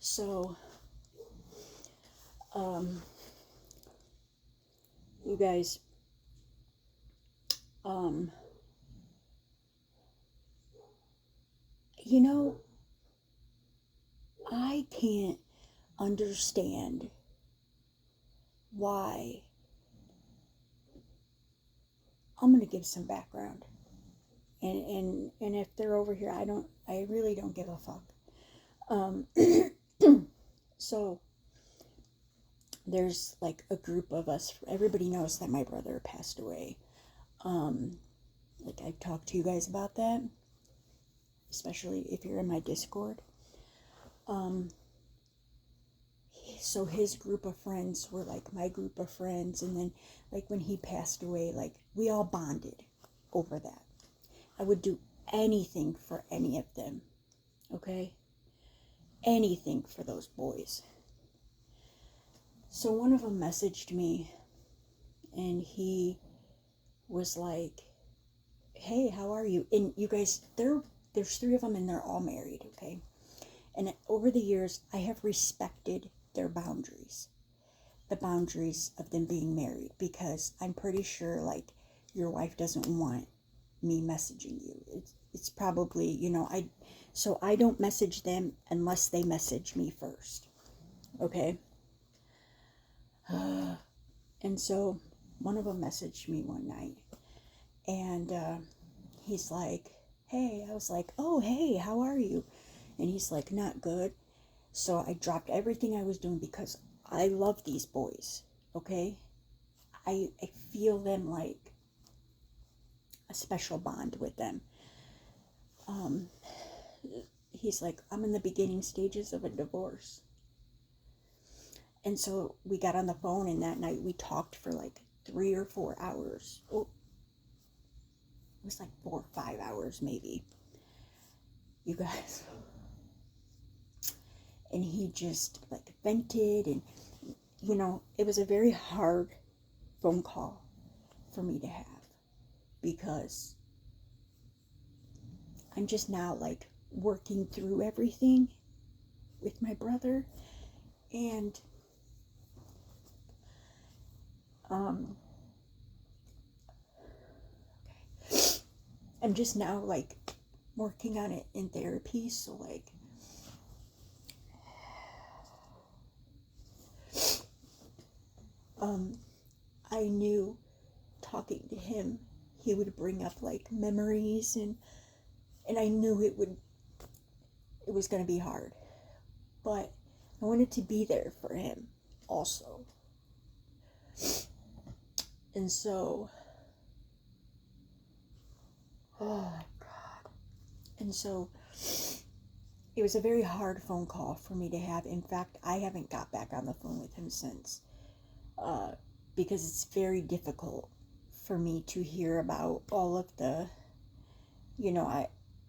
So, you guys, um, you know, I can't understand why. I'm gonna give some background, and if they're over here, I really don't give a fuck. Um, so there's like a group of us. Everybody knows that my brother passed away. Like I've talked to you guys about that, especially if you're in my Discord. So his group of friends were like my group of friends, and then like when he passed away, like we all bonded over that. I would do anything for any of them, okay? Anything for those boys. So one of them messaged me, and he was like, hey, how are you? And you guys, there's three of them, and they're all married, okay? And over the years, I have respected their boundaries, the boundaries of them being married, because I'm pretty sure, like, your wife doesn't want me messaging you. It's probably, so I don't message them unless they message me first, okay? And so one of them messaged me one night, and he's like, hey. I was like, oh, hey, how are you? And he's like, not good. So I dropped everything I was doing because I love these boys, okay? I feel them like a special bond with them. He's like, I'm in the beginning stages of a divorce. And so we got on the phone, and that night we talked for like 3 or 4 hours. Oh, it was like 4 or 5 hours maybe. You guys. And he just like vented, and it was a very hard phone call for me to have, because I'm just now like working through everything with my brother, and I'm just now like working on it in therapy. So like I knew talking to him, he would bring up like memories, and I knew it was going to be hard, but I wanted to be there for him also. And so, oh God. And so it was a very hard phone call for me to have. In fact, I haven't got back on the phone with him since, because it's very difficult for me to hear about all of the,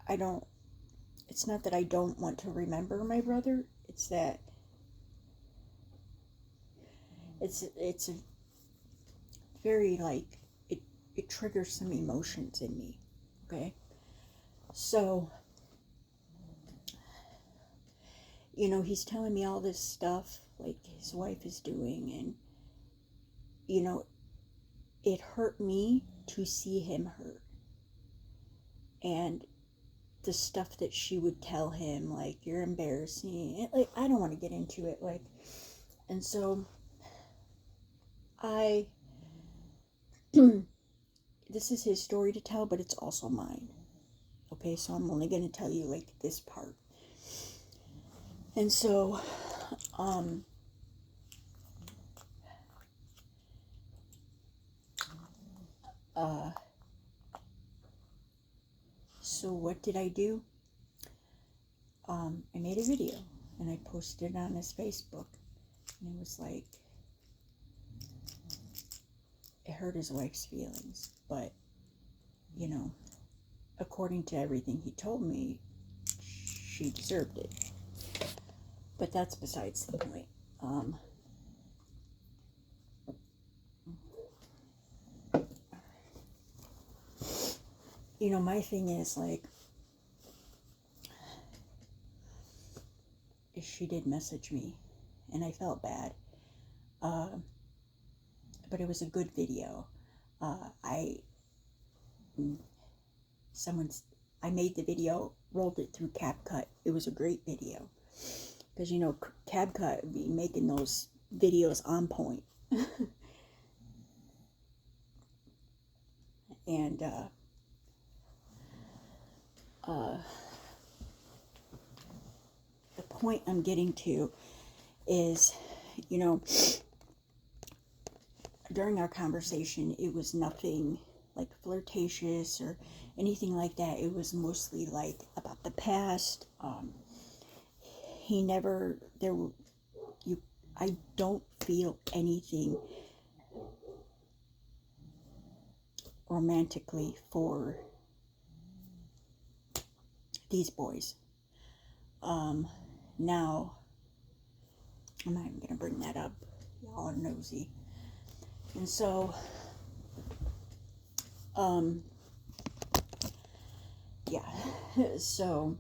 I don't, it's not that I don't want to remember my brother, it's that it's a very like, it triggers some emotions in me, okay? So, he's telling me all this stuff, like his wife is doing, and, it hurt me to see him hurt. And the stuff that she would tell him, like, you're embarrassing, like, I don't want to get into it, like, and so this is his story to tell, but it's also mine, okay? So I'm only going to tell you, like, this part. And so, so what did I do? I made a video, and I posted it on his Facebook, and it was like, it hurt his wife's feelings, but, according to everything he told me, she deserved it. But that's besides the point. My thing is, like, she did message me, and I felt bad. But it was a good video. I made the video, rolled it through CapCut. It was a great video. Because, you know, CapCut would be making those videos on point. And, the point I'm getting to is, you know, during our conversation, it was nothing like flirtatious or anything like that. It was mostly like about the past. He never, I don't feel anything romantically for these boys. Now, I'm not even going to bring that up. Y'all are nosy. And so, yeah, so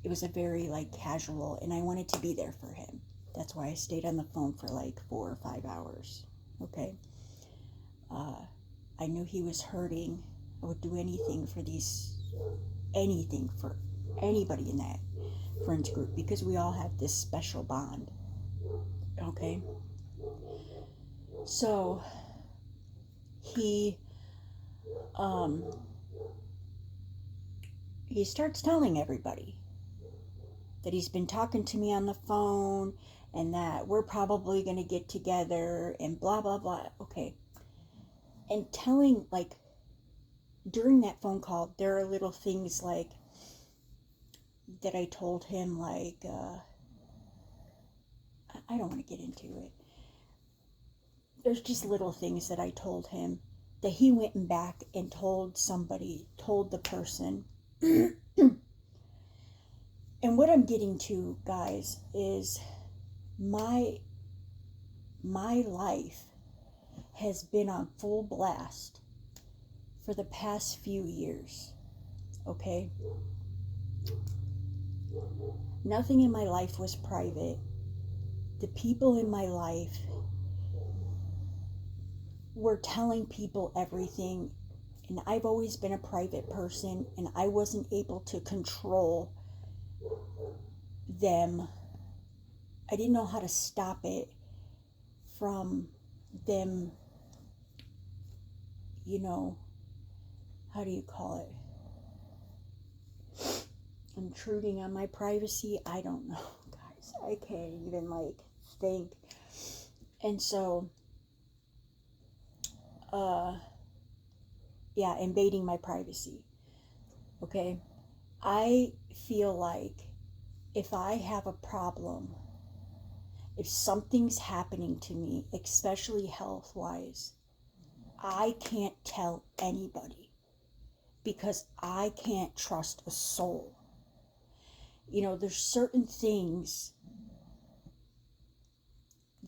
it was a very like casual, and I wanted to be there for him. That's why I stayed on the phone for like 4 or 5 hours. Okay. I knew he was hurting. I would do anything for anybody in that friends group, because we all have this special bond. Okay. So he starts telling everybody that he's been talking to me on the phone and that we're probably going to get together and blah, blah, blah. Okay. And telling, like, during that phone call, there are little things like that I told him, like, I don't want to get into it. There's just little things that I told him that he went back and told the person. And what I'm getting to, guys, is my life has been on full blast for the past few years. Okay? Nothing in my life was private. The people in my life were telling people everything, and I've always been a private person, and I wasn't able to control them. I didn't know how to stop it from them, you know, how do you call it? Intruding on my privacy? I don't know, guys. I can't even, like, think. And so, yeah, invading my privacy. Okay? I feel like if I have a problem, if something's happening to me, especially health-wise, I can't tell anybody because I can't trust a soul. You know, there's certain things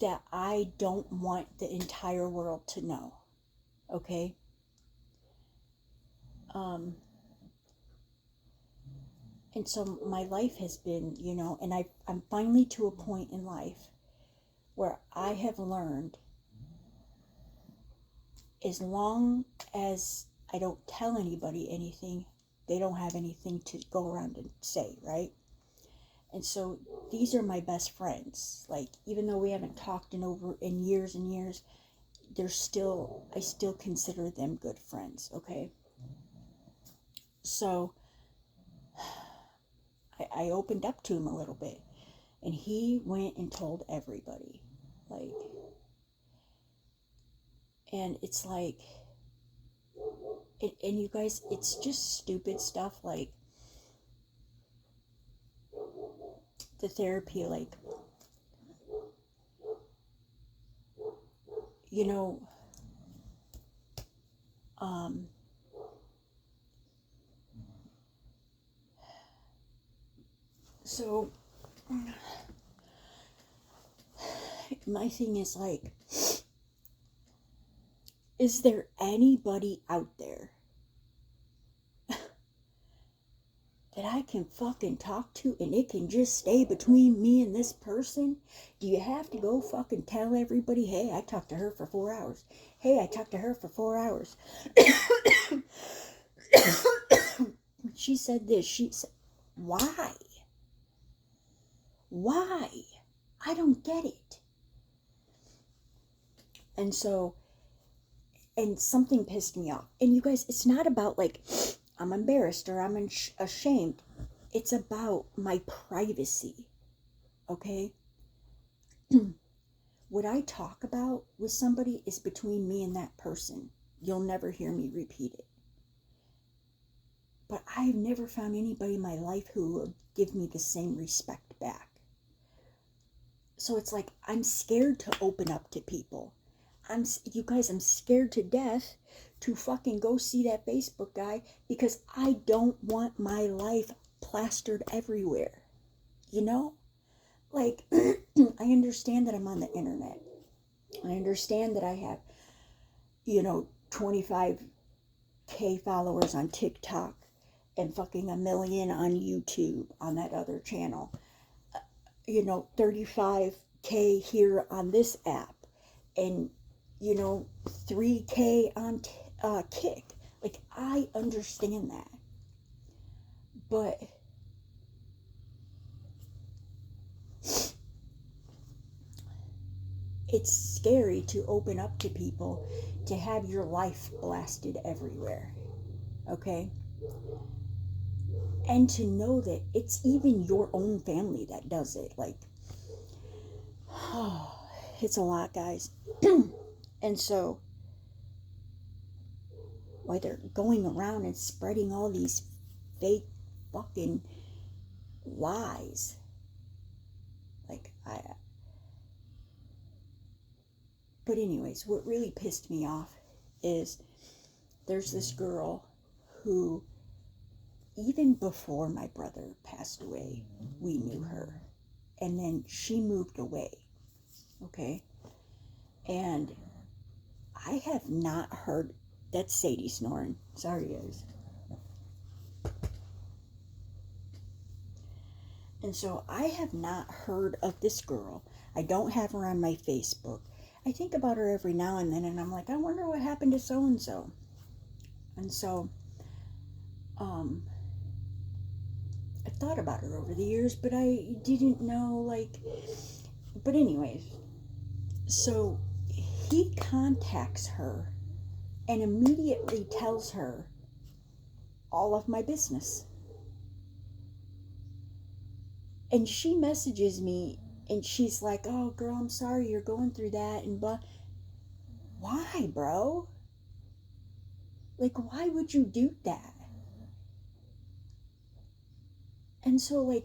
that I don't want the entire world to know. Okay? And so my life has been, you know, and I'm finally to a point in life where I have learned, as long as I don't tell anybody anything, they don't have anything to go around and say, right? And so these are my best friends. Like, even though we haven't talked in years and years, I still consider them good friends, okay? So I opened up to him a little bit, and he went and told everybody, like, and it's like, and you guys, it's just stupid stuff, like the therapy, like, you know, so my thing is, like, is there anybody out there that I I can fucking talk to and it can just stay between me and this person? Do you have to go fucking tell everybody, hey, I talked to her for 4 hours. Hey, I talked to her for 4 hours. She said this. She said, why? Why? I don't get it. And so, and something pissed me off. And you guys, it's not about like, I'm embarrassed or I'm ashamed. It's about my privacy. Okay? What I talk about with somebody is between me and that person. You'll never hear me repeat it. But I've never found anybody in my life who will give me the same respect back. So it's like, I'm scared to open up to people. You guys, I'm scared to death to fucking go see that Facebook guy because I don't want my life plastered everywhere. You know? Like, I understand that I'm on the internet. I understand that I have, 25K followers on TikTok and fucking 1 million on YouTube on that other channel. 35K here on this app. And 3K on Kick. Like, I understand that. But it's scary to open up to people, to have your life blasted everywhere. Okay? And to know that it's even your own family that does it. Like, it's a lot, guys. And so, why they're going around and spreading all these fake fucking lies. Like, but anyways, what really pissed me off is there's this girl who, even before my brother passed away, we knew her. And then she moved away. Okay? And I have not heard, that's Sadie snoring. Sorry, guys. And so I have not heard of this girl. I don't have her on my Facebook. I think about her every now and then, and I'm like, I wonder what happened to so-and-so. And so, I've thought about her over the years, but I didn't know, but anyways. So, he contacts her and immediately tells her all of my business. And she messages me and she's like, oh girl, I'm sorry you're going through that and blah. Why, bro? Like, why would you do that? And so,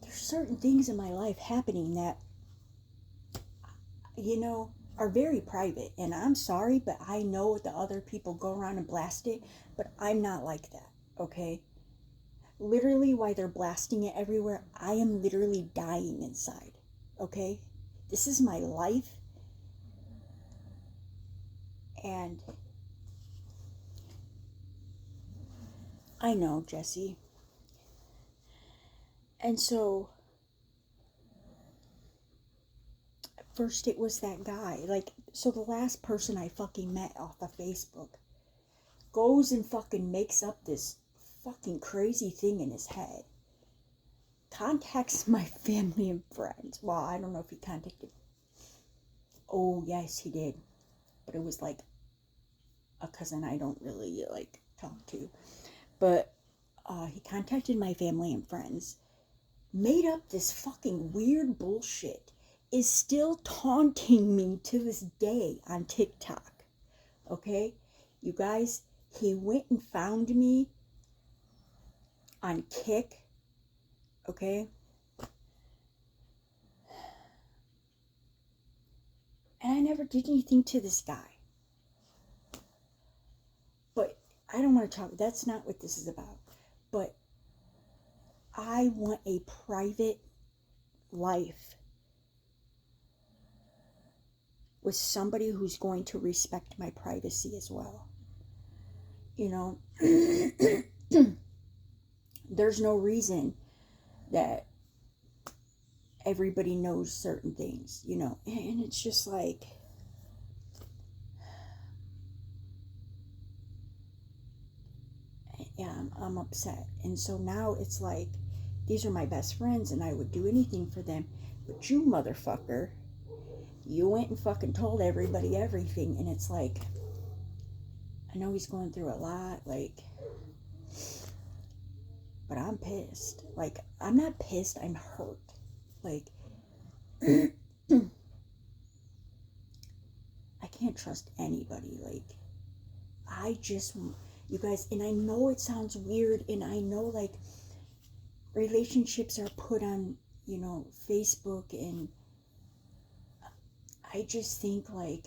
there's certain things in my life happening that, are very private. And I'm sorry, but I know the other people go around and blast it, but I'm not like that, okay? Literally, while they're blasting it everywhere, I am literally dying inside, okay? This is my life. And I know, Jesse. And so, first it was that guy. So the last person I fucking met off of Facebook goes and fucking makes up this fucking crazy thing in his head. Contacts my family and friends. Well, I don't know if he contacted. Oh, yes, he did. But it was a cousin I don't really talk to. But he contacted my family and friends. Made up this fucking weird bullshit. Is still taunting me to this day on TikTok. Okay? You guys, he went and found me on Kick. Okay? And I never did anything to this guy. But I don't want to talk. That's not what this is about. But I want a private life with somebody who's going to respect my privacy as well. There's no reason that everybody knows certain things, you know, and it's just like, yeah, I'm upset. And so now it's like, these are my best friends and I would do anything for them, but you motherfucker, you went and fucking told everybody everything. And it's like, I know he's going through a lot, like, but I'm pissed. Like, I'm not pissed, I'm hurt. Like, I can't trust anybody. Like, I just, you guys, and I know it sounds weird, and I know, like, relationships are put on, you know, Facebook, and I just think, like,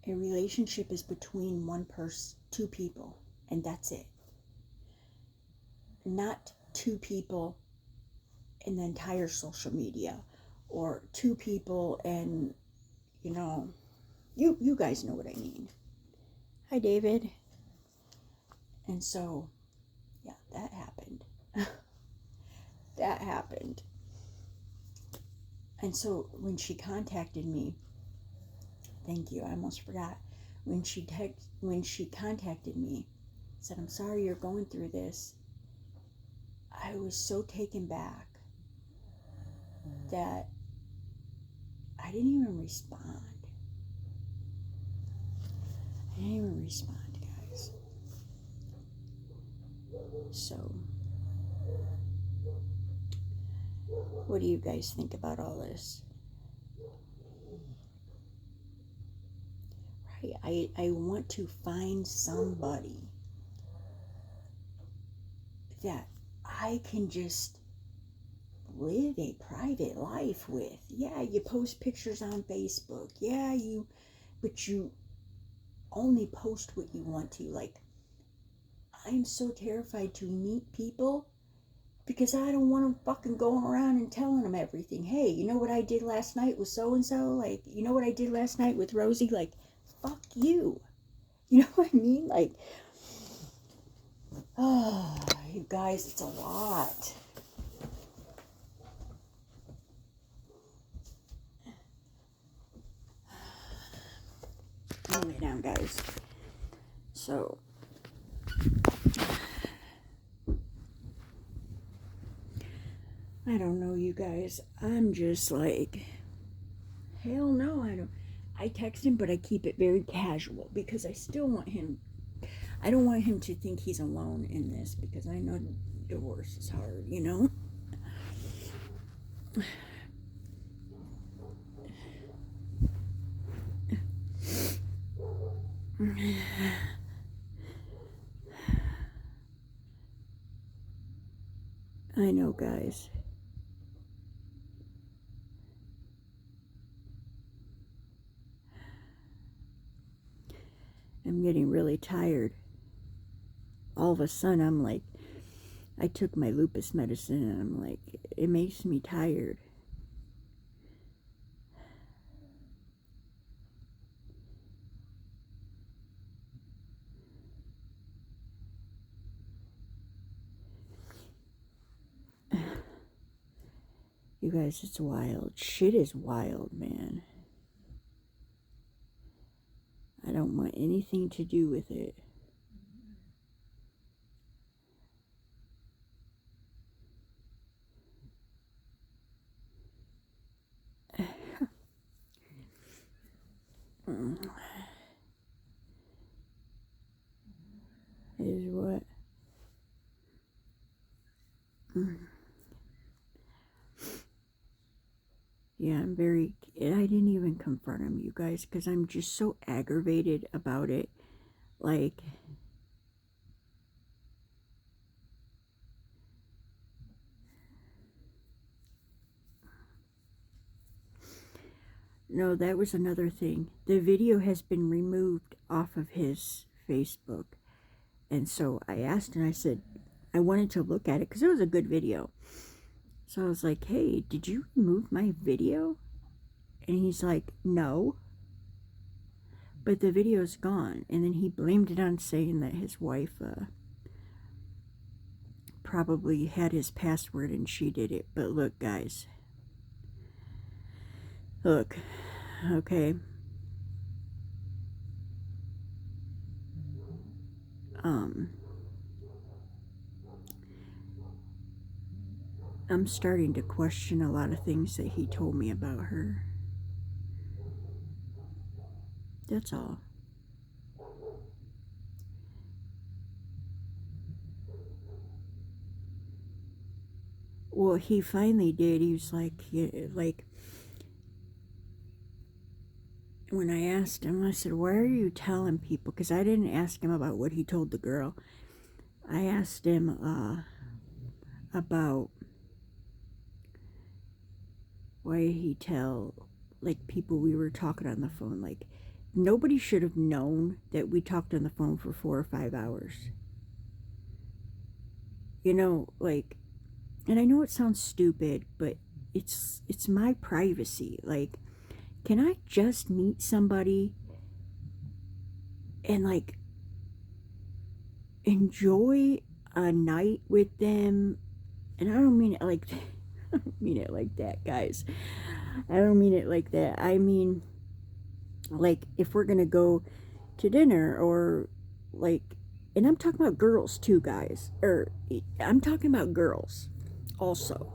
a relationship is between one person, two people, and that's it. Not two people in the entire social media, or two people and, you know, you guys know what I mean. Hi, David. And so, yeah, that happened. That happened. And so when she contacted me, thank you, I almost forgot. When she contacted me, said, I'm sorry you're going through this, I was so taken back that I didn't even respond. Guys. So, what do you guys think about all this? Right, I want to find somebody that I can just live a private life with. Yeah, you post pictures on Facebook. Yeah, but you only post what you want to. Like, I'm so terrified to meet people because I don't want them fucking going around and telling them everything. Hey, you know what I did last night with so-and-so? Like, you know what I did last night with Rosie? Like, fuck you. You know what I mean? Like, oh, you guys, it's a lot. I'll lay down, guys. So, I don't know, you guys. I'm just like, hell no, I text him, but I keep it very casual because I still want him, I don't want him to think he's alone in this, because I know divorce is hard, you know? I know, guys. I'm getting really tired. All of a sudden, I'm like, I took my lupus medicine, and I'm like, it makes me tired. You guys, it's wild. Shit is wild, man. I don't want anything to do with it. Is what? Yeah, I didn't even confront him, you guys, because I'm just so aggravated about it. Like, no, that was another thing. The video has been removed off of his Facebook. And so I asked, and I said, I wanted to look at it because it was a good video. So I was like, hey, did you remove my video? And he's like, no. But the video's gone. And then he blamed it on saying that his wife probably had his password and she did it. But look, guys. Look, okay. I'm starting to question a lot of things that he told me about her. That's all. Well, he finally did. He was like, when I asked him, I said, why are you telling people? Because I didn't ask him about what he told the girl. I asked him about why he tell, like, people we were talking on the phone. Like, nobody should have known that we talked on the phone for 4 or 5 hours. You know, like, and I know it sounds stupid, but it's my privacy. Like, can I just meet somebody and, like, enjoy a night with them? And I don't mean it like that. I don't mean it like that, guys. I don't mean it like that. I mean, like, if we're gonna go to dinner, or, like, and I'm talking about girls too, guys. Or I'm talking about girls also.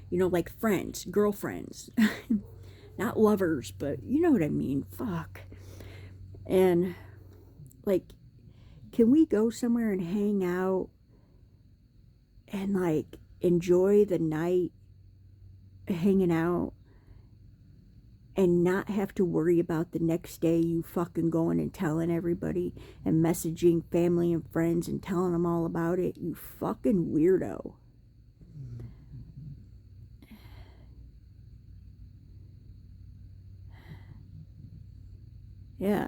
You know, like friends, girlfriends. Not lovers, but you know what I mean. Fuck. And, like, can we go somewhere and hang out and, like, enjoy the night hanging out and not have to worry about the next day you fucking going and telling everybody and messaging family and friends and telling them all about it? You fucking weirdo. Yeah.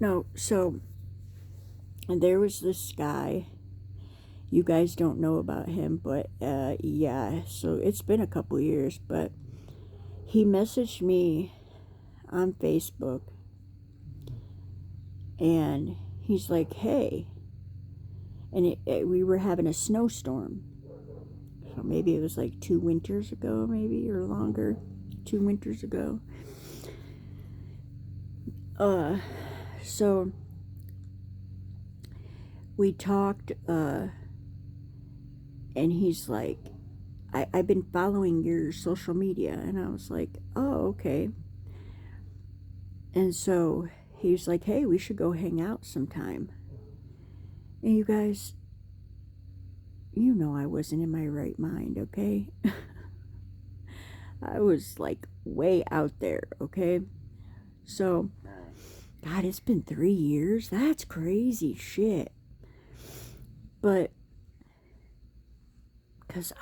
No, so there was this guy. You guys don't know about him, but yeah, so it's been a couple years, but he messaged me on Facebook, and he's like, hey, and we were having a snowstorm, so maybe it was like 2 winters ago, maybe, or longer, 2 winters ago. So we talked, and he's like, I've been following your social media. And I was like, oh, okay. And so he was like, hey, we should go hang out sometime. And you guys, you know I wasn't in my right mind, okay? I was, like, way out there, okay? So, God, it's been 3 years? That's crazy shit. But, because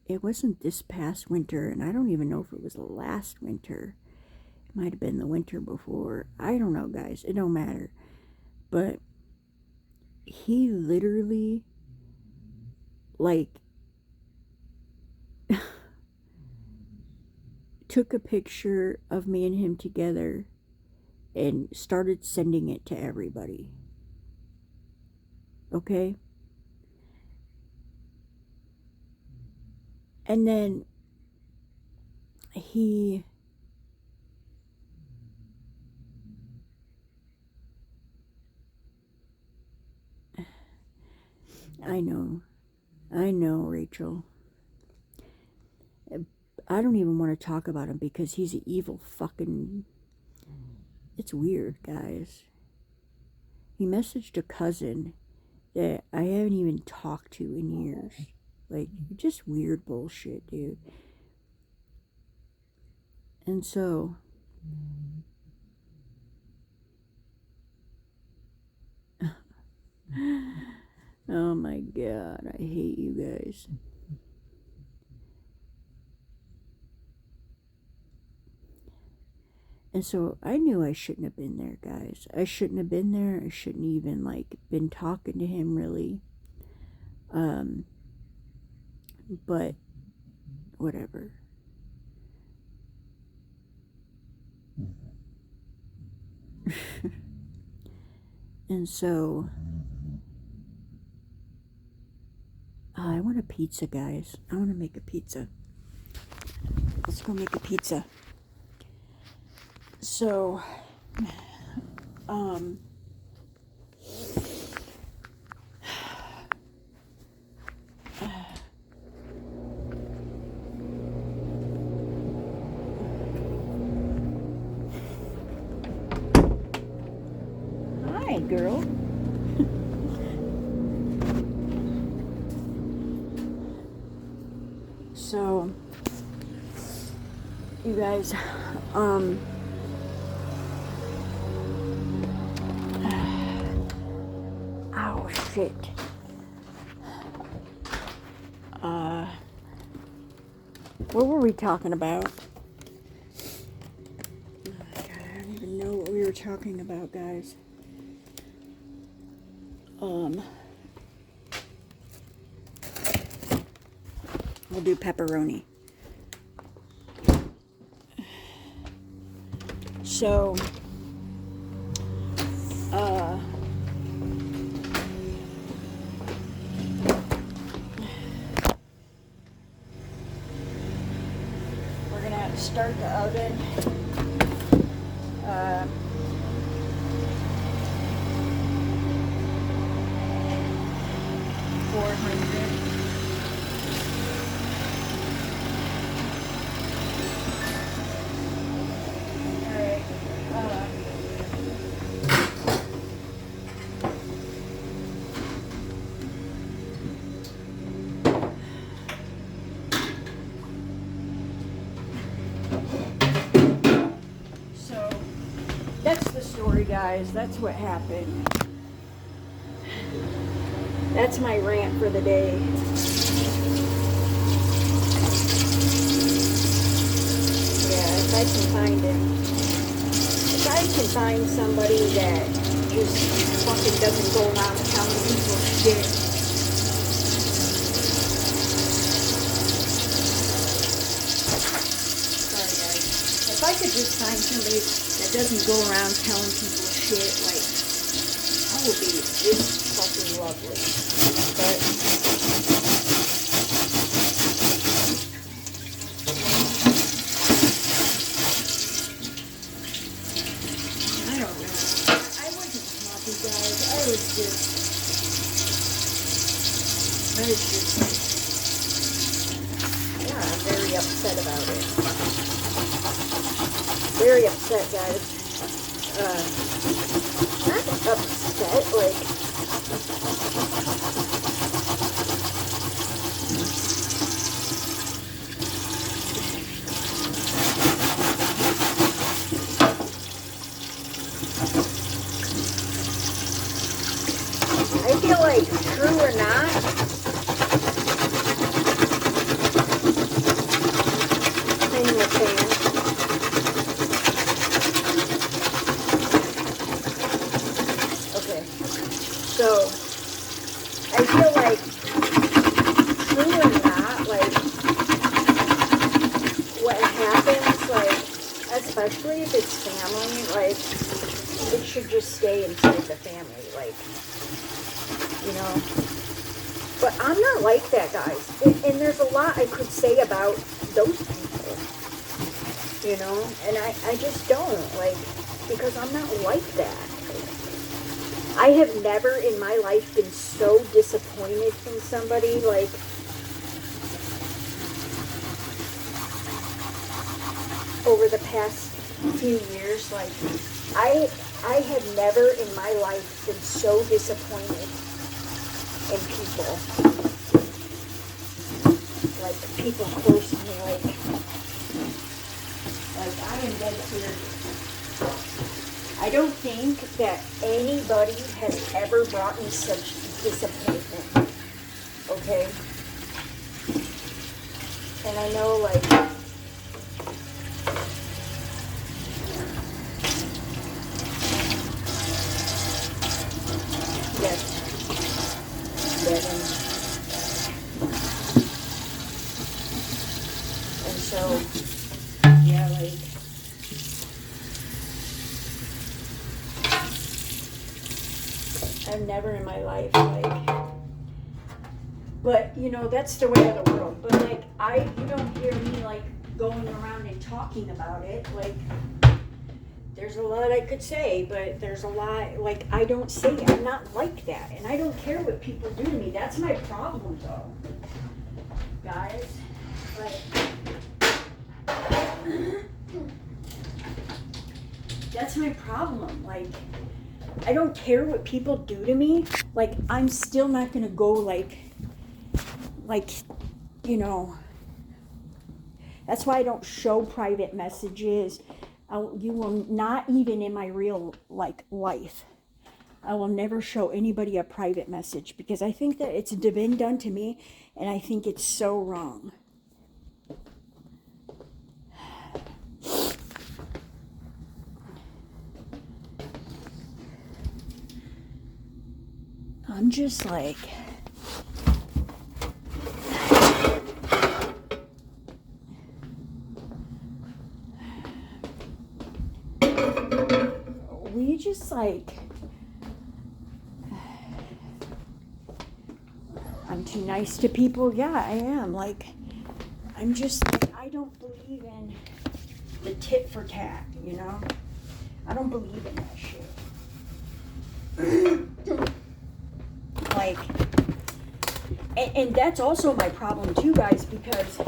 it wasn't this past winter, and I don't even know if it was last winter. It might have been the winter before. I don't know, guys. It don't matter. But he literally, like, took a picture of me and him together and started sending it to everybody. Okay? And then he I know, Rachel. I don't even want to talk about him because he's an evil fucking... It's weird, guys. He messaged a cousin that I haven't even talked to in years. Like, just weird bullshit, dude. And so... oh my God, I hate you guys. And so I knew I shouldn't have been there, guys. I shouldn't have been there. I shouldn't even, like, been talking to him, really. But whatever. And so, I want a pizza, guys. I want to make a pizza. Let's go make a pizza. So, hi, girl. So, you guys, oh shit. What were we talking about? Oh, God, I don't even know what we were talking about, guys. We'll do pepperoni. So, we're gonna start the oven. 400. So that's the story, guys. That's what happened. That's my rant for the day. Yeah, if I can find him. If I can find somebody that just fucking doesn't go around telling people shit. Sorry, guys. If I could just find somebody that doesn't go around telling people shit, like, I would be just fucking lovely. But I don't know. I wasn't happy, guys. I was just yeah, I'm very upset about it. Very upset, guys. Not upset, like, I feel like, true or not, thing with fans. Okay, so I feel like, true or not, like, what happens, like, especially if it's family, like, it should just stay inside the family, like, you know. But I'm not like that, guys. And there's a lot I could say about those people, you know. And I just don't, like, because I'm not like that. I have never in my life been so disappointed in somebody, like, over the past few years. Like, I have never in my life been so disappointed in people, like people close to me, like I am dead serious. I don't think that anybody has ever brought me such disappointment, okay? And I know, like, yes. And so, yeah, like, never in my life, like, but, you know, that's the way of the world. But, like, you don't hear me, like, going around and talking about it. Like, there's a lot I could say, but there's a lot, like, I don't say it. I'm not like that. And I don't care what people do to me. That's my problem, though, guys. Like, that's my problem. Like, I don't care what people do to me. Like, I'm still not gonna go, like, you know, that's why I don't show private messages. You will not, even in my real, like, life, I will never show anybody a private message, because I think that it's been done to me, and I think it's so wrong. I'm just like, we just like, I'm too nice to people. Yeah, I am. Like, I'm just like, I don't believe in the tit for tat, you know? I don't believe in that shit. Like, and that's also my problem too, guys, because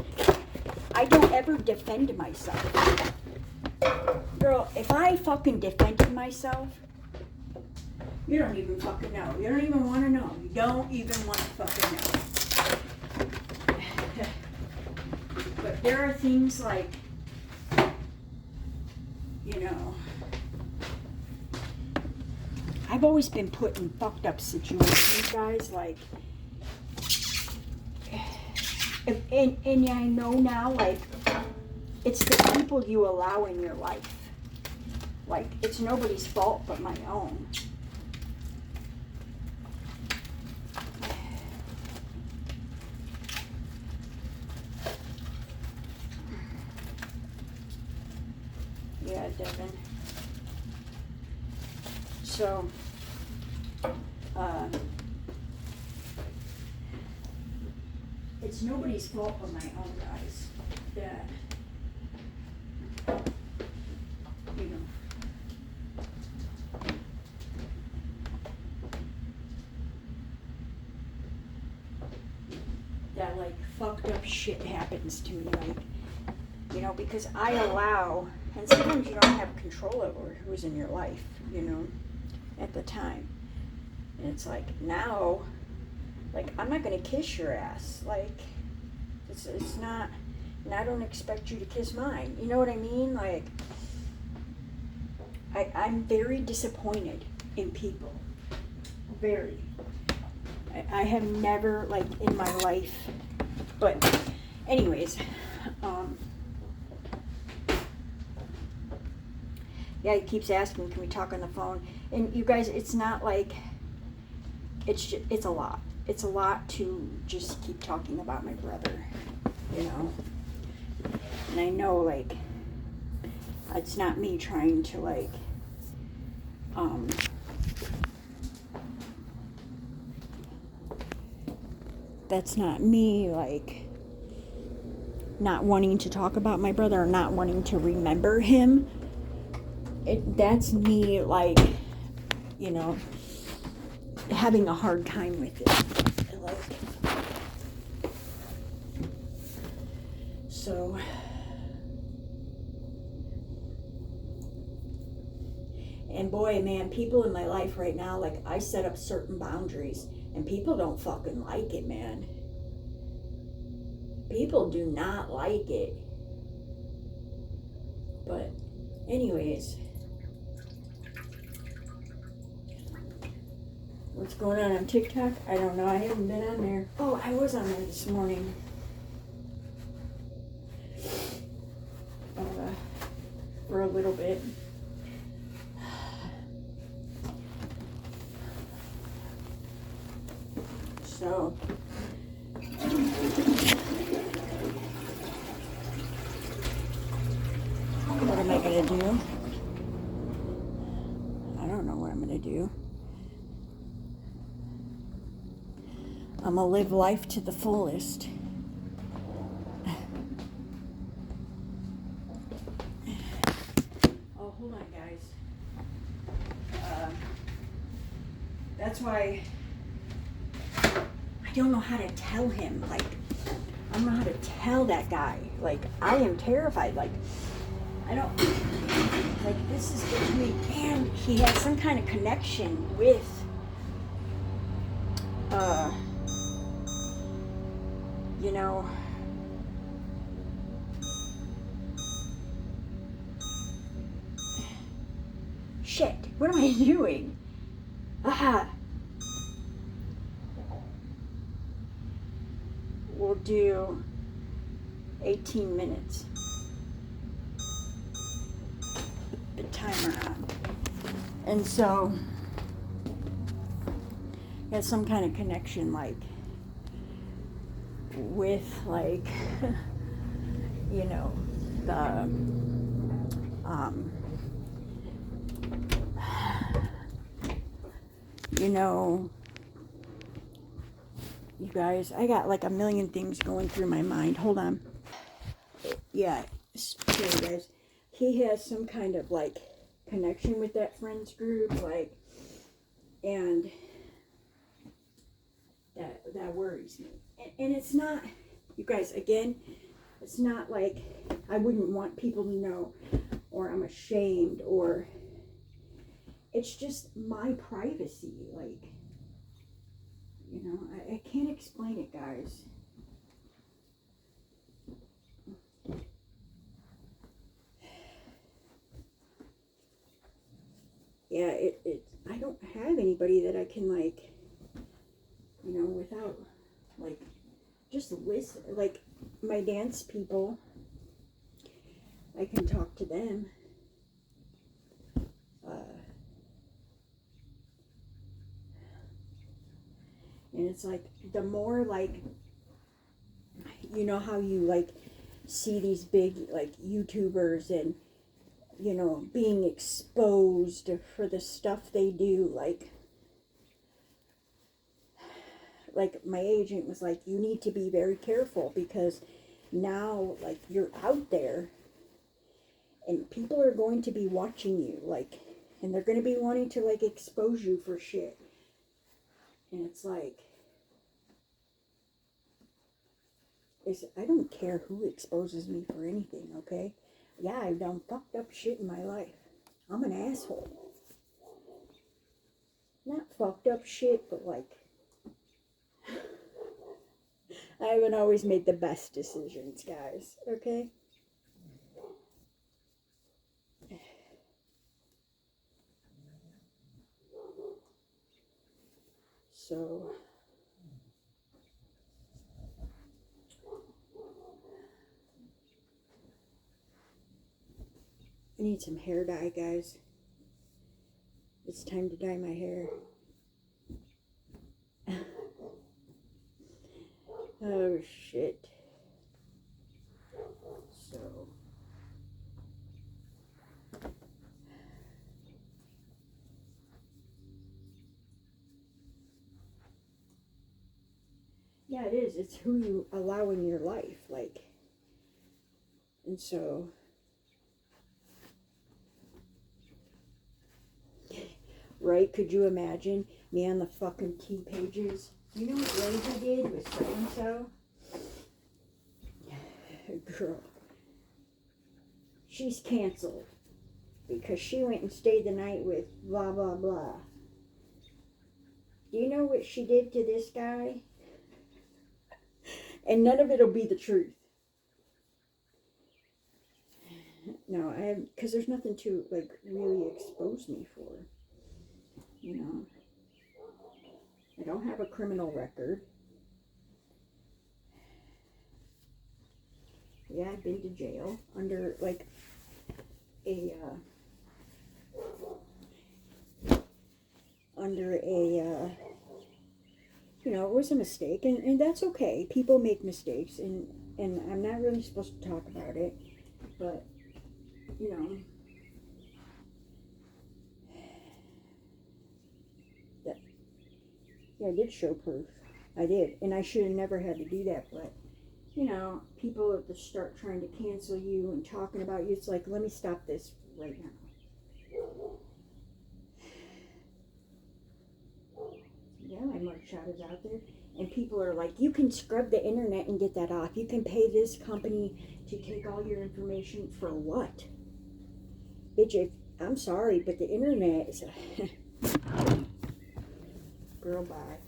I don't ever defend myself. Girl, if I fucking defended myself, you don't even fucking know. You don't even want to know. You don't even want to fucking know. But there are things like, you know, I've always been put in fucked up situations, guys. Like, and I know now, like, it's the people you allow in your life. Like, it's nobody's fault but my own. Yeah, Devin. So, it's nobody's fault but my own, guys. That, you know, that, like, fucked up shit happens to me, like, you know, because I allow, and sometimes you don't have control over who's in your life, you know, at the time. And it's like, now, like, I'm not gonna kiss your ass. Like, it's not, and I don't expect you to kiss mine. You know what I mean? Like, I'm very disappointed in people. Very. I have never, like, in my life, but anyways, yeah, he keeps asking, can we talk on the phone? And you guys, it's not like, it's a lot. It's a lot to just keep talking about my brother, you know? And I know, like, it's not me trying to, like, that's not me, like, not wanting to talk about my brother or not wanting to remember him. That's me, like, you know, having a hard time with it. Like, so, and boy, man, people in my life right now, like, I set up certain boundaries, and people don't fucking like it, man. People do not like it. But, anyways, what's going on TikTok? I don't know. I haven't been on there. Oh, I was on there this morning. For a little bit. So, what am I going to do? I don't know what I'm going to do. I'm gonna live life to the fullest. Oh, hold on, guys. That's why I don't know how to tell him. Like, I don't know how to tell that guy. Like, I am terrified. Like, I don't, like, this is between, and he has some kind of connection with, you know, shit, what am I doing? Ah. We'll do 18 minutes. The timer on. And so, it has some kind of connection, like, with, like, you know, the, you know, you guys, I got like a million things going through my mind. Hold on. Yeah, sorry guys. He has some kind of like connection with that friends group, like, and that worries me. And it's not, you guys, again, it's not like I wouldn't want people to know, or I'm ashamed, or it's just my privacy, like, you know, I can't explain it, guys. Yeah, I don't have anybody that I can, like, you know, without, like, just listen. Like, my dance people, I can talk to them. And it's like, the more, like, you know how you, like, see these big, like, YouTubers and, you know, being exposed for the stuff they do, like my agent was like, you need to be very careful, because now, like, you're out there and people are going to be watching you, like, and they're going to be wanting to, like, expose you for shit. And it's like, I don't care who exposes me for anything, okay? Yeah, I've done fucked up shit in my life. I'm an asshole. Not fucked up shit, but, like, I haven't always made the best decisions, guys, okay? So, I need some hair dye, guys. It's time to dye my hair. Oh, shit. So, yeah, it is. It's who you allow in your life, like, and so, right? Could you imagine me on the fucking T pages? You know what Ranger did with so-and-so? Girl, she's canceled because she went and stayed the night with blah, blah, blah. Do you know what she did to this guy? And none of it'll be the truth. No, because there's nothing to, like, really expose me for. You know, I don't have a criminal record. Yeah, I've been to jail under, like, you know, it was a mistake, and that's okay. People make mistakes, and I'm not really supposed to talk about it, but, you know, yeah, I did show proof. I did. And I should have never had to do that, but, you know, people at the start trying to cancel you and talking about you. It's like, let me stop this right now. Yeah, my mugshot is out there. And people are like, you can scrub the internet and get that off. You can pay this company to take all your information for what? Bitch, I'm sorry, but the internet is girl, bye.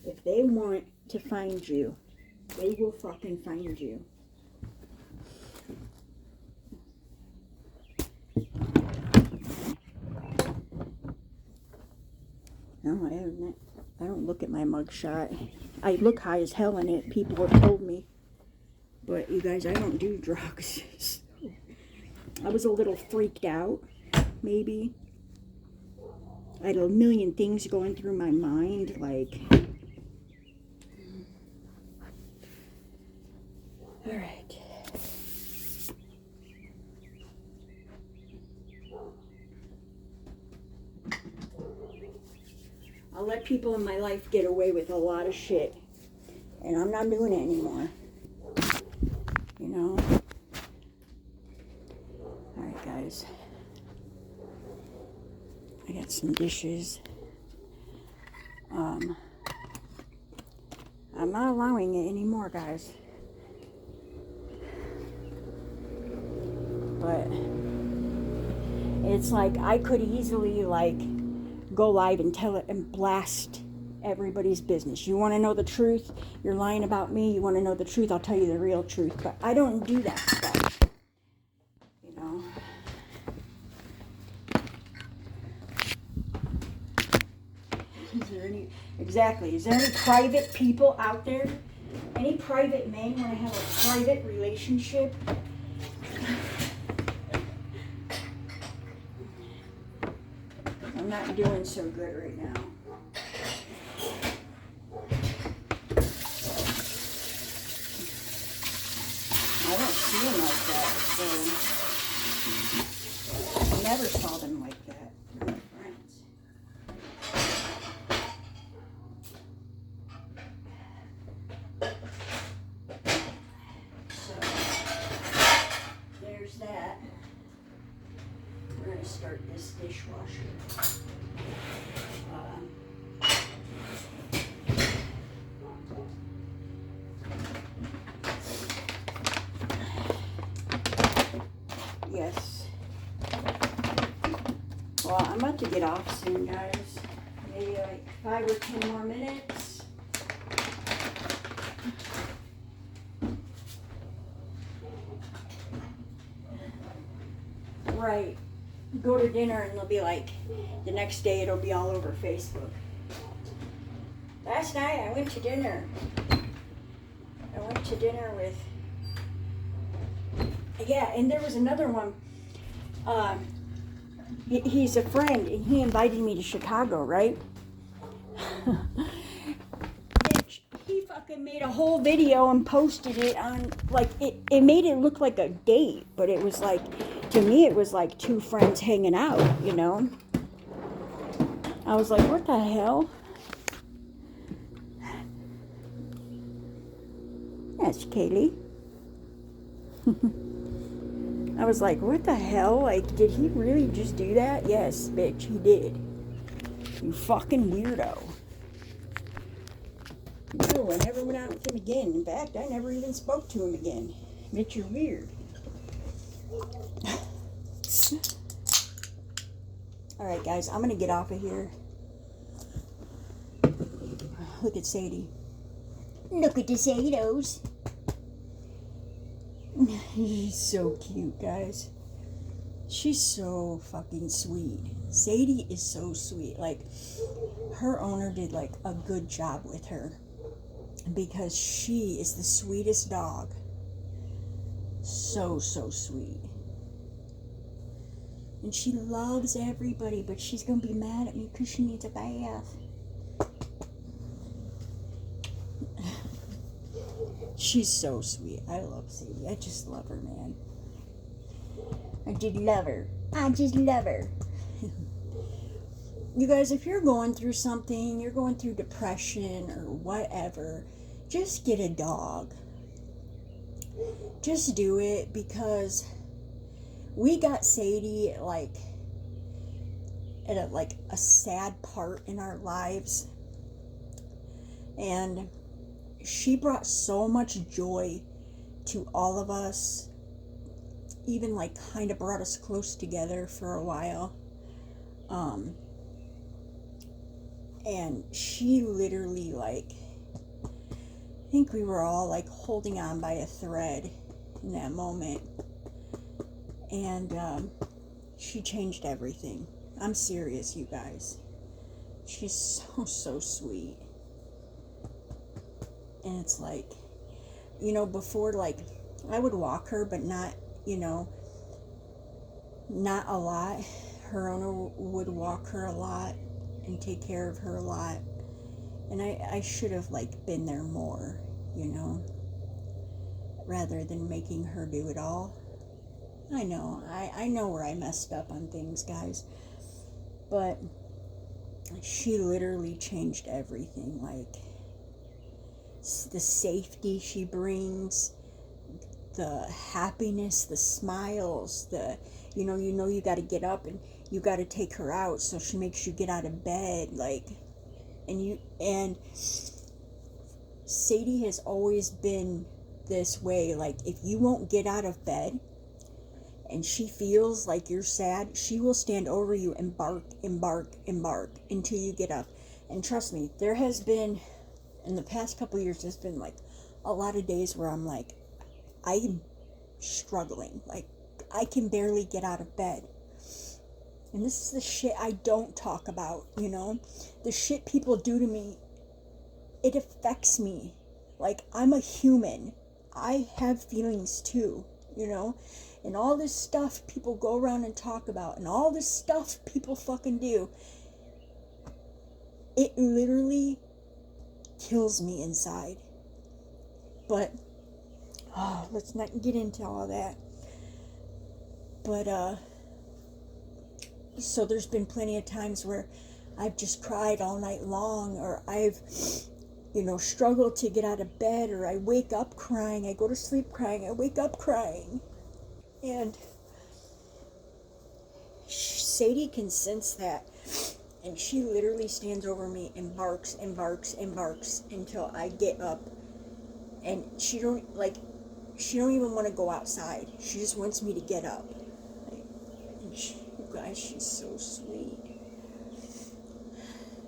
If they want to find you, they will fucking find you. No, I don't look at my mugshot. I look high as hell in it. People have told me. But you guys, I don't do drugs. I was a little freaked out, maybe. I had a million things going through my mind, like... Alright. I'll let people in my life get away with a lot of shit. And I'm not doing it anymore. You know? Alright, guys. I got some dishes. I'm not allowing it anymore, guys. But it's like I could easily like go live and tell it and blast everybody's business. You want to know the truth? You're lying about me. You want to know the truth? I'll tell you the real truth. But I don't do that stuff. You know. Is there any private people out there? Any private men want to have a private relationship? I'm not doing so good right now. I don't see them like that, so I never saw them like that. They're my friends. So there's that. We're going to start this dishwasher. Yes. Well, I'm about to get off soon, guys. Maybe like 5 or 10 more minutes. Right. Go to dinner and they'll be like, the next day it'll be all over Facebook. Last night I went to dinner. I went to dinner with, yeah, and there was another one. He's a friend and he invited me to Chicago, right? Bitch, he fucking made a whole video and posted it on, like, it made it look like a date, but it was like, to me, it was like two friends hanging out, you know? I was like, what the hell? That's Kaylee. I was like, what the hell? Like, did he really just do that? Yes, bitch, he did. You fucking weirdo. No, I never went out with him again. In fact, I never even spoke to him again. Bitch, you're weird. Alright, guys, I'm gonna get off of here. Look at Sadie. Look at the Sadies. She's so cute, guys. She's so fucking sweet. Sadie is so sweet. Like, her owner did like a good job with her because she is the sweetest dog. So sweet. And she loves everybody, but she's gonna be mad at me because she needs a bath. She's so sweet. I love Sadie. I just love her, man. I just love her. I just love her. you guys, if you're going through something, you're going through depression or whatever, just get a dog. Just do it, because we got Sadie like at a sad part in our lives, and she brought so much joy to all of us, even like kind of brought us close together for a while. And she literally, like, I think we were all like holding on by a thread in that moment. And she changed everything. I'm serious, you guys. She's so sweet. And it's like, before, like, I would walk her, but not, not a lot. Her owner would walk her a lot and take care of her a lot. And I should have, like, been there more, rather than making her do it all. I know where I messed up on things, guys. But she literally changed everything. Like, the safety she brings, the happiness, the smiles, you got to get up and you got to take her out, so she makes you get out of bed, like, and Sadie has always been this way. Like, if you won't get out of bed and she feels like you're sad, she will stand over you and bark until you get up. And trust me, there has been, in the past couple of years, there's been like a lot of days where I'm like, I'm struggling. Like, I can barely get out of bed. And this is the shit I don't talk about, The shit people do to me, it affects me. Like, I'm a human. I have feelings too, And all this stuff people go around and talk about, and all this stuff people fucking do, it literally kills me inside. But let's not get into all that. But so there's been plenty of times where I've just cried all night long, or I've struggled to get out of bed, or I wake up crying, I go to sleep crying, I wake up crying. And Sadie can sense that, and she literally stands over me and barks until I get up. And she don't even want to go outside. She just wants me to get up. And you guys, she's so sweet.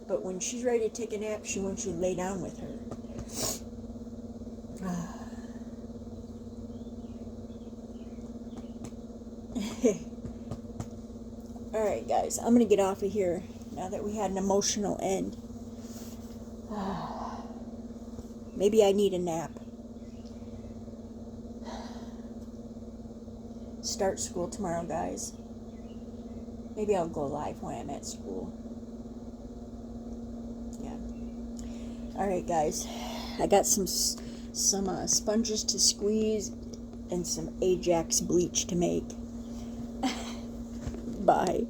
But when she's ready to take a nap, she wants you to lay down with her. Alright, guys, I'm going to get off of here now that we had an emotional end. Maybe I need a nap. Start school tomorrow, guys. Maybe I'll go live when I'm at school. Yeah. Alright, guys. I got some sponges to squeeze and some Ajax bleach to make. Bye.